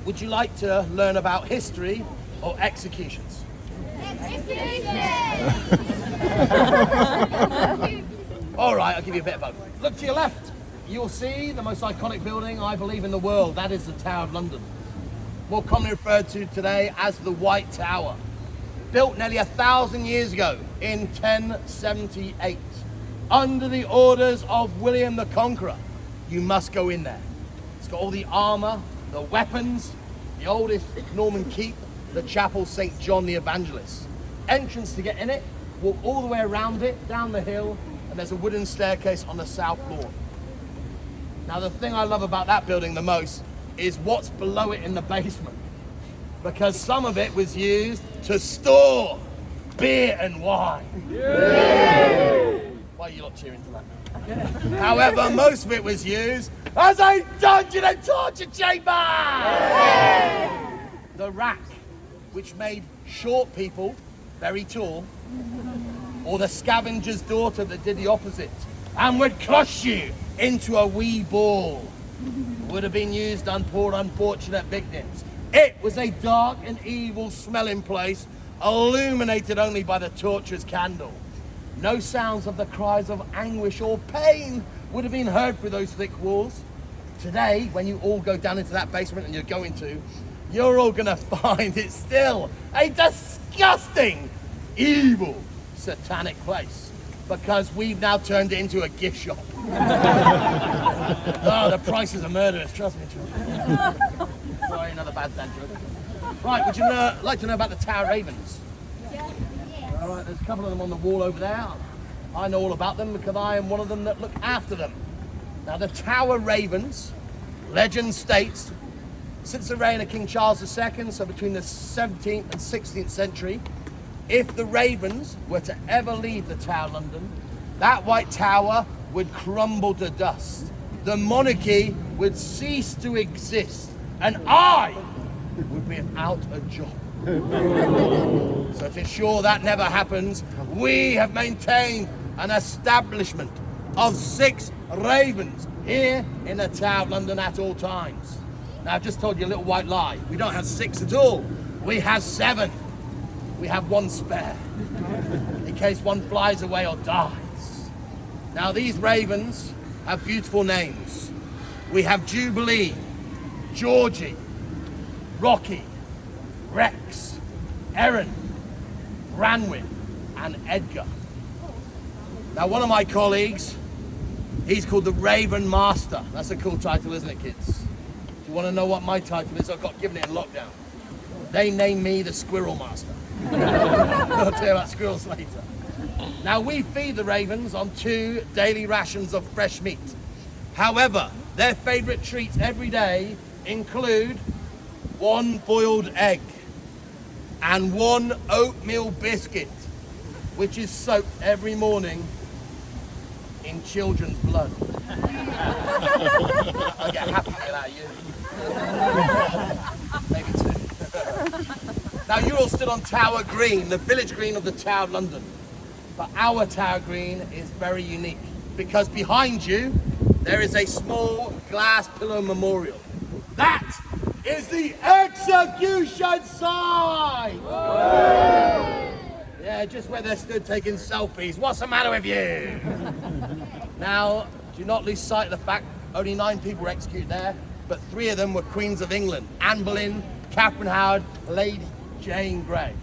would you like to learn about history or executions? All right, I'll give you a bit of both. Look to your left. You'll see the most iconic building, I believe, in the world. That is the Tower of London. More commonly referred to today as the White Tower. Built nearly 1,000 years ago in 1078. Under the orders of William the Conqueror. You must go in there. It's got all the armor, the weapons, the oldest Norman keep, the chapel St. John the Evangelist. Entrance to get in it, walk all the way around it, down the hill, and there's a wooden staircase on the south lawn. Now the thing I love about that building the most is what's below it in the basement. Because some of it was used to store beer and wine. Yeah. Why are you not cheering to that? However, most of it was used as a dungeon and torture chamber! Yeah. The rack, which made short people very tall, or the scavenger's daughter that did the opposite and would crush you into a wee ball, would have been used on poor unfortunate victims. It was a dark and evil smelling place, illuminated only by the torturer's candle. No sounds of the cries of anguish or pain would have been heard through those thick walls. Today, when you all go down into that basement, and you're all gonna find it still a disgusting, evil, satanic place, because we've now turned it into a gift shop. Oh, the prices are murderous, trust me. Sorry, another bad dad joke. Right, would you like to know about the Tower Ravens? All right, there's a couple of them on the wall over there. I know all about them because I am one of them that look after them. Now, the Tower Ravens, legend states, since the reign of King Charles II, so between the 17th and 16th century, if the Ravens were to ever leave the Tower of London, that White Tower would crumble to dust. The monarchy would cease to exist, and I would be without a job. So to ensure that never happens, we have maintained an establishment of 6 ravens here in the Tower of London at all times. Now, I've just told you a little white lie. We don't have 6 at all. We have 7. We have 1 spare, in case one flies away or dies. Now, these ravens have beautiful names. We have Jubilee, Georgie, Rocky, Rex, Erin, Branwyn, and Edgar. Now, one of my colleagues, he's called the Raven Master. That's a cool title, isn't it, kids? If you want to know what my title is, I've got given it in lockdown. They named me the Squirrel Master. I'll tell you about squirrels later. Now, we feed the ravens on 2 daily rations of fresh meat. However, their favorite treats every day include 1 boiled egg and 1 oatmeal biscuit, which is soaked every morning in children's blood. I get happy with that, you. Maybe 2. Now, you're all stood on Tower Green, the village green of the Tower of London. But our Tower Green is very unique because behind you, there is a small glass pillar memorial. That is the execution sign! Yeah, just where they stood taking selfies. What's the matter with you? Now, do not lose sight of the fact only 9 people were executed there, but 3 of them were Queens of England: Anne Boleyn, Catherine Howard, Lady Jane Grey.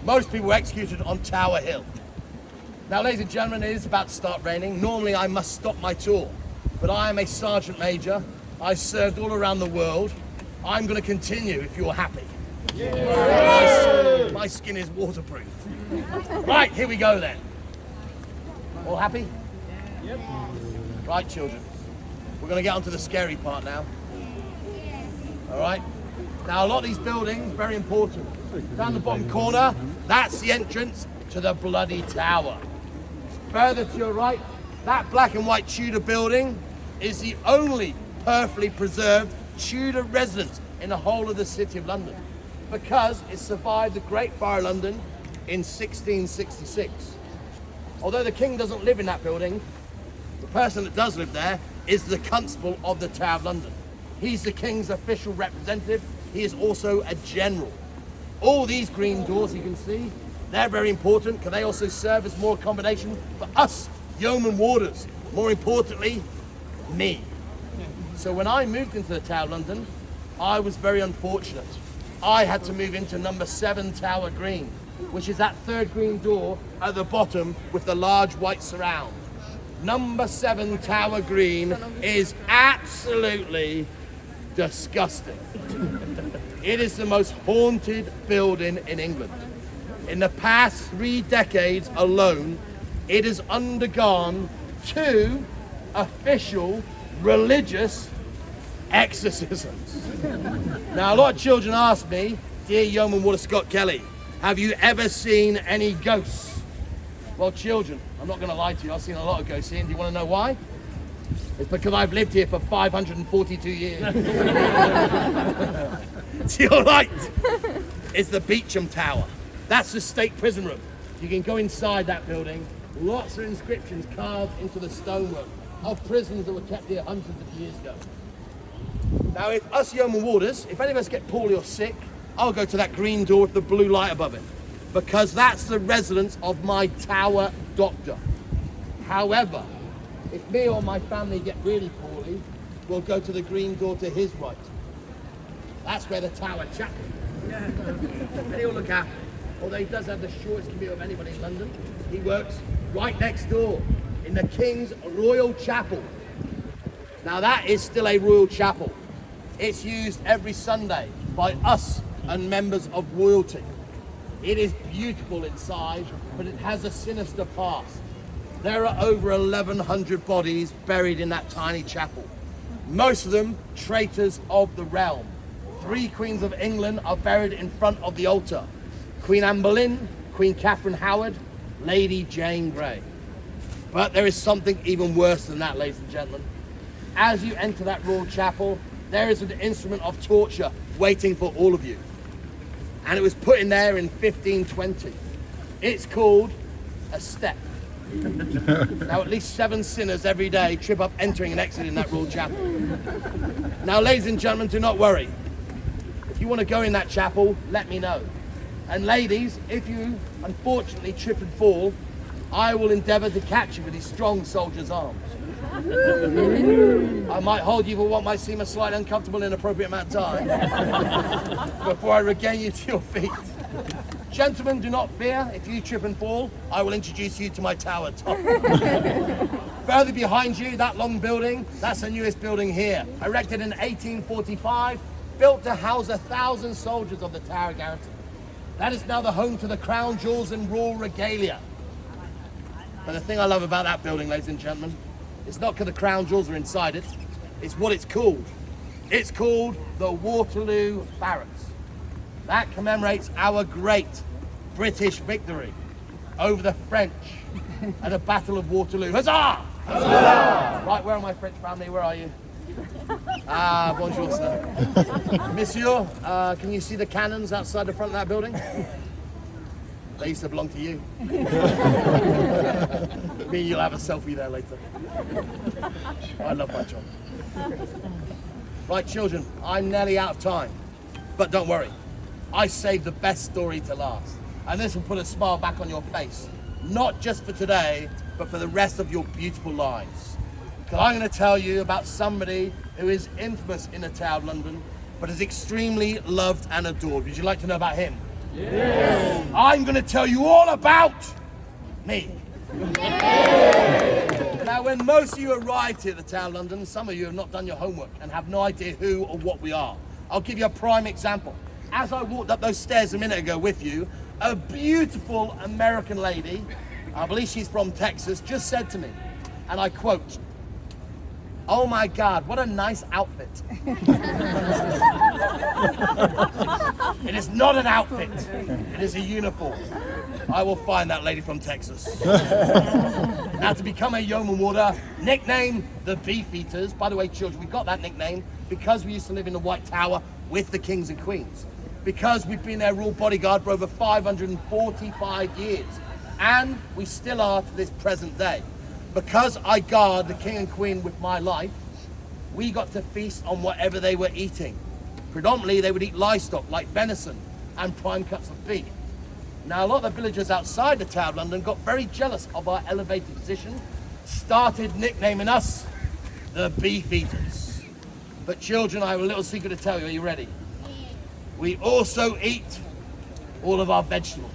Most people were executed on Tower Hill. Now, ladies and gentlemen, it is about to start raining. Normally, I must stop my tour, but I am a sergeant major. I served all around the world. I'm going to continue if you're happy. Yeah. My skin is waterproof. Right, here we go then. All happy? Yep. Right, children. We're going to get onto the scary part now. All right? Now, a lot of these buildings, very important. Down the bottom corner, that's the entrance to the Bloody Tower. Further to your right, that black and white Tudor building is the only perfectly preserved Tudor residence in the whole of the City of London, because it survived the Great Fire of London in 1666. Although the King doesn't live in that building, the person that does live there is the Constable of the Tower of London. He's the King's official representative he is also a general. All these green doors you can see, they're very important because they also serve as more accommodation for us yeoman warders. More importantly, me. So when I moved into the Tower of London, I was very unfortunate. I had to move into number 7 Tower Green, which is that third green door at the bottom with the large white surround. Number 7 Tower Green is absolutely disgusting. It is the most haunted building in England. In the past 3 decades alone, it has undergone 2 official religious exorcisms. Now, a lot of children ask me, dear Yeoman Warder Scott Kelly, have you ever seen any ghosts? Well, children, I'm not going to lie to you, I've seen a lot of ghosts here. And do you want to know why? It's because I've lived here for 542 years. To your right is the Beauchamp Tower. That's the state prison room. You can go inside that building. Lots of inscriptions carved into the stonework of prisoners that were kept here hundreds of years ago. Now, if us yeoman warders, if any of us get poorly or sick, I'll go to that green door with the blue light above it, because that's the residence of my tower doctor. However, if me or my family get really poorly, we'll go to the green door to his right. That's where the tower chaplain. And he'll look after him. Although he does have the shortest commute of anybody in London, he works right next door in the King's Royal Chapel. Now that is still a royal chapel. It's used every Sunday by us and members of royalty. It is beautiful inside, but it has a sinister past. There are over 1,100 bodies buried in that tiny chapel. Most of them traitors of the realm. 3 queens of England are buried in front of the altar. Queen Anne Boleyn, Queen Catherine Howard, Lady Jane Grey. But there is something even worse than that, ladies and gentlemen. As you enter that royal chapel, there is an instrument of torture waiting for all of you. And it was put in there in 1520. It's called a step. Now, at least 7 sinners every day trip up entering and exiting that royal chapel. Now, ladies and gentlemen, do not worry. If you want to go in that chapel, let me know. And ladies, if you unfortunately trip and fall, I will endeavour to catch you with these strong soldier's arms. I might hold you for what might seem a slight uncomfortable and inappropriate amount of time before I regain you to your feet. Gentlemen, do not fear. If you trip and fall, I will introduce you to my tower top. Further behind you, that long building, that's the newest building here. Erected in 1845, built to house 1,000 soldiers of the Tower garrison. That is now the home to the crown jewels and royal regalia. But the thing I love about that building, ladies and gentlemen, it's not because the crown jewels are inside it, it's what it's called. It's called the Waterloo Barracks. That commemorates our great British victory over the French at the Battle of Waterloo. Huzzah! Huzzah! Right, where are my French family? Where are you? Ah, bonjour, sir. Monsieur, can you see the cannons outside the front of that building? They used to belong to you. Me, you'll have a selfie there later. I love my job. Right, children, I'm nearly out of time. But don't worry, I saved the best story to last. And this will put a smile back on your face. Not just for today, but for the rest of your beautiful lives. Because I'm going to tell you about somebody who is infamous in the Tower of London, but is extremely loved and adored. Would you like to know about him? Yes. I'm going to tell you all about me. Yes. Now, when most of you arrived here at the Tower of London, some of you have not done your homework and have no idea who or what we are. I'll give you a prime example. As I walked up those stairs a minute ago with you, a beautiful American lady, I believe she's from Texas, just said to me, and I quote, "Oh my God, what a nice outfit." It is not an outfit, it is a uniform. I will find that lady from Texas. Now, to become a yeoman warder, nicknamed the Beefeaters. By the way, children, we got that nickname because we used to live in the White Tower with the kings and queens. Because we've been their royal bodyguard for over 545 years. And we still are to this present day. Because I guard the king and queen with my life, we got to feast on whatever they were eating. Predominantly, they would eat livestock like venison and prime cuts of beef. Now, a lot of the villagers outside the Tower of London got very jealous of our elevated position, started nicknaming us the Beefeaters. But children, I have a little secret to tell you. Are you ready? We also eat all of our vegetables.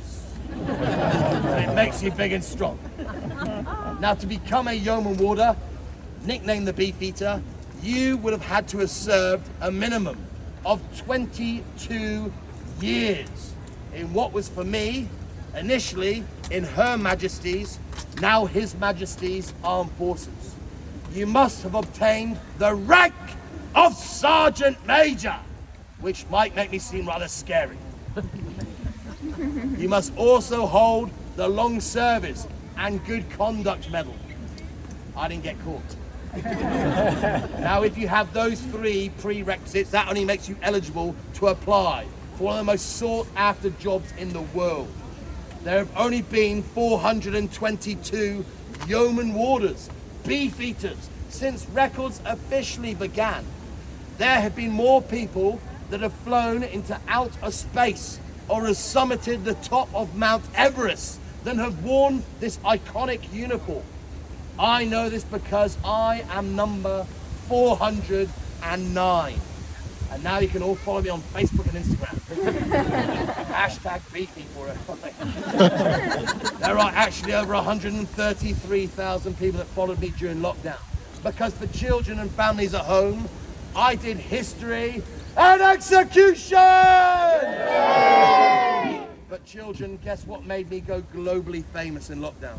It makes you big and strong. Now, to become a yeoman warder, nicknamed the Beefeater, you would have had to have served a minimum of 22 years in what was for me, initially in Her Majesty's, now His Majesty's Armed Forces. You must have obtained the rank of Sergeant Major, which might make me seem rather scary. You must also hold the Long Service and Good Conduct Medal. I didn't get caught. Now, if you have those 3 prerequisites, that only makes you eligible to apply for one of the most sought after jobs in the world. There have only been 422 yeoman warders, Beefeaters, since records officially began. There have been more people that have flown into outer space or have summited the top of Mount Everest than have worn this iconic uniform. I know this because I am number 409. And now you can all follow me on Facebook and Instagram. Hashtag Beefeater. There are actually over 133,000 people that followed me during lockdown. Because for children and families at home, I did history and execution! But children, guess what made me go globally famous in lockdown?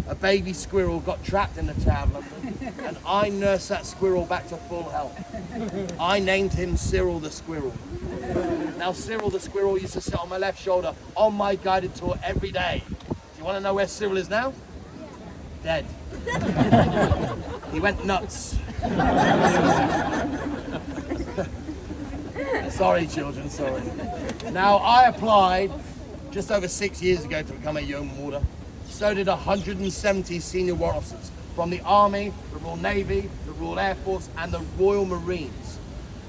A baby squirrel got trapped in the Tower of London, and I nursed that squirrel back to full health. I named him Cyril the Squirrel. Now, Cyril the Squirrel used to sit on my left shoulder on my guided tour every day. Do you want to know where Cyril is now? Dead. He went nuts. Sorry, children, sorry. Now, I applied just over 6 years ago to become a yeoman warder. So did 170 senior war officers from the Army, the Royal Navy, the Royal Air Force, and the Royal Marines.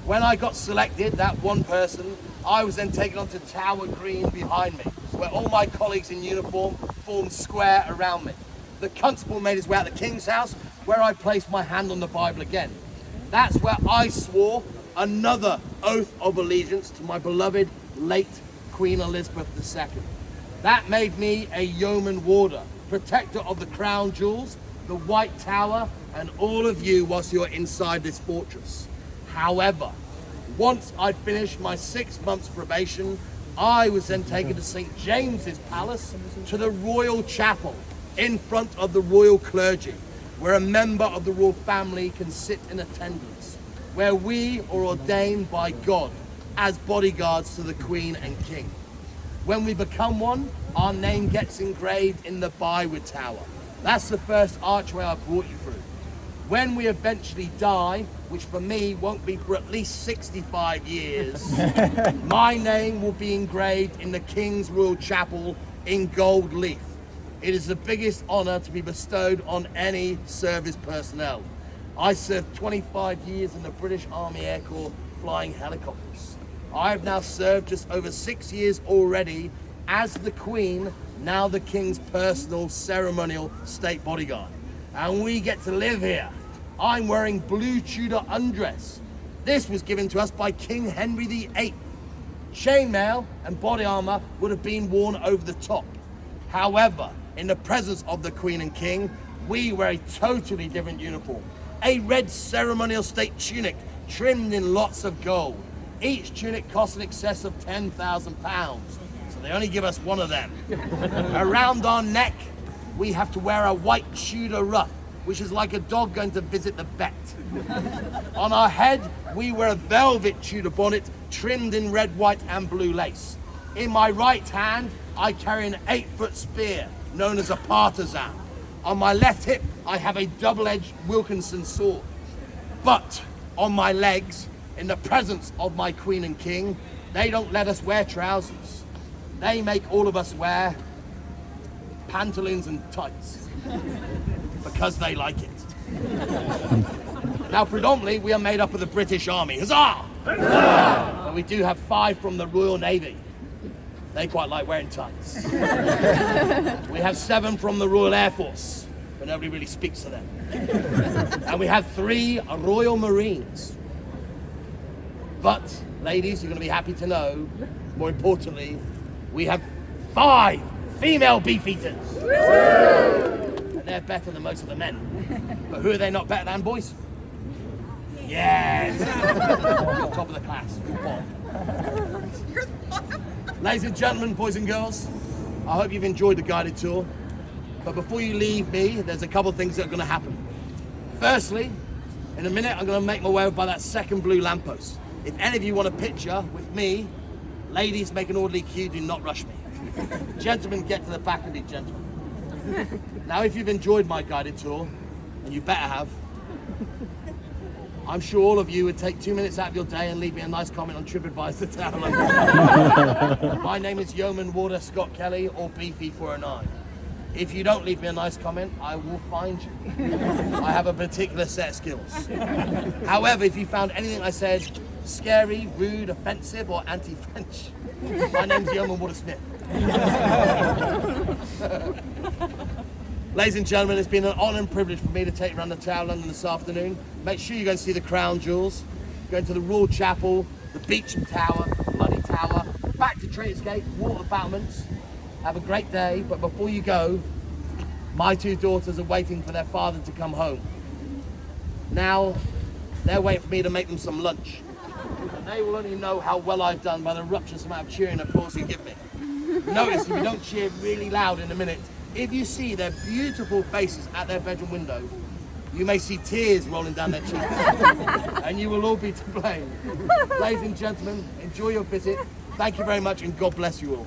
When I got selected, that one person, I was then taken onto Tower Green behind me, where all my colleagues in uniform formed square around me. The constable made his way out the King's house, where I placed my hand on the Bible again. That's where I swore another oath of allegiance to my beloved late Queen Elizabeth II. That made me a yeoman warder, protector of the crown jewels, the White Tower, and all of you whilst you're inside this fortress. However, once I'd finished my 6 months probation, I was then taken to St. James's Palace, to the Royal Chapel, in front of the royal clergy, where a member of the royal family can sit in attendance, where we are ordained by God as bodyguards to the Queen and King. When we become one, our name gets engraved in the Byward Tower. That's the first archway I brought you through. When we eventually die, which for me won't be for at least 65 years, my name will be engraved in the King's Royal Chapel in gold leaf. It is the biggest honor to be bestowed on any service personnel. I served 25 years in the British Army Air Corps flying helicopters. I have now served just over 6 years already as the Queen, now the King's personal ceremonial state bodyguard. And we get to live here. I'm wearing blue Tudor undress. This was given to us by King Henry VIII. Chainmail and body armor would have been worn over the top. However, in the presence of the Queen and King, we wear a totally different uniform. A red ceremonial state tunic trimmed in lots of gold. Each tunic costs in excess of £10,000, so they only give us one of them. Around our neck, we have to wear a white Tudor ruff, which is like a dog going to visit the vet. On our head, we wear a velvet Tudor bonnet trimmed in red, white, and blue lace. In my right hand, I carry an 8-foot spear known as a partisan. On my left hip, I have a double-edged Wilkinson sword. But on my legs, in the presence of my Queen and King, they don't let us wear trousers. They make all of us wear pantaloons and tights because they like it. Now, predominantly, we are made up of the British Army. Huzzah! But we do have 5 from the Royal Navy. They quite like wearing tights. We have 7 from the Royal Air Force, but nobody really speaks to them. And we have 3 Royal Marines. But, ladies, you're going to be happy to know, more importantly, we have 5 female Beefeaters. And they're better than most of the men. But who are they not better than, boys? Yes! Top of the class. Bob. Ladies and gentlemen, boys and girls, I hope you've enjoyed the guided tour. But before you leave me, there's a couple of things that are going to happen. Firstly, in a minute, I'm going to make my way over by that second blue lamppost. If any of you want a picture with me, ladies, make an orderly queue, do not rush me. Gentlemen, get to the back of the gentlemen. Now, if you've enjoyed my guided tour, and you better have, I'm sure all of you would take 2 minutes out of your day and leave me a nice comment on TripAdvisor Town London. My name is Yeoman Warder Scott Kelly, or Beefy409. If you don't leave me a nice comment, I will find you. I have a particular set of skills. However, if you found anything I said scary, rude, offensive, or anti-French, my name's Yeoman Warder Smith. Ladies and gentlemen, it's been an honour and privilege for me to take you around the Tower of London this afternoon. Make sure you go and see the Crown Jewels, go into the Royal Chapel, the Beecham Tower, the Bloody Tower, back to Traitors Gate, water battlements. Have a great day, but before you go, my 2 daughters are waiting for their father to come home. Now, they're waiting for me to make them some lunch. And they will only know how well I've done by the rapturous amount of cheering and applause you give me. Notice if you don't cheer really loud in a minute, if you see their beautiful faces at their bedroom window, you may see tears rolling down their cheeks. And you will all be to blame. Ladies and gentlemen, enjoy your visit. Thank you very much, and God bless you all.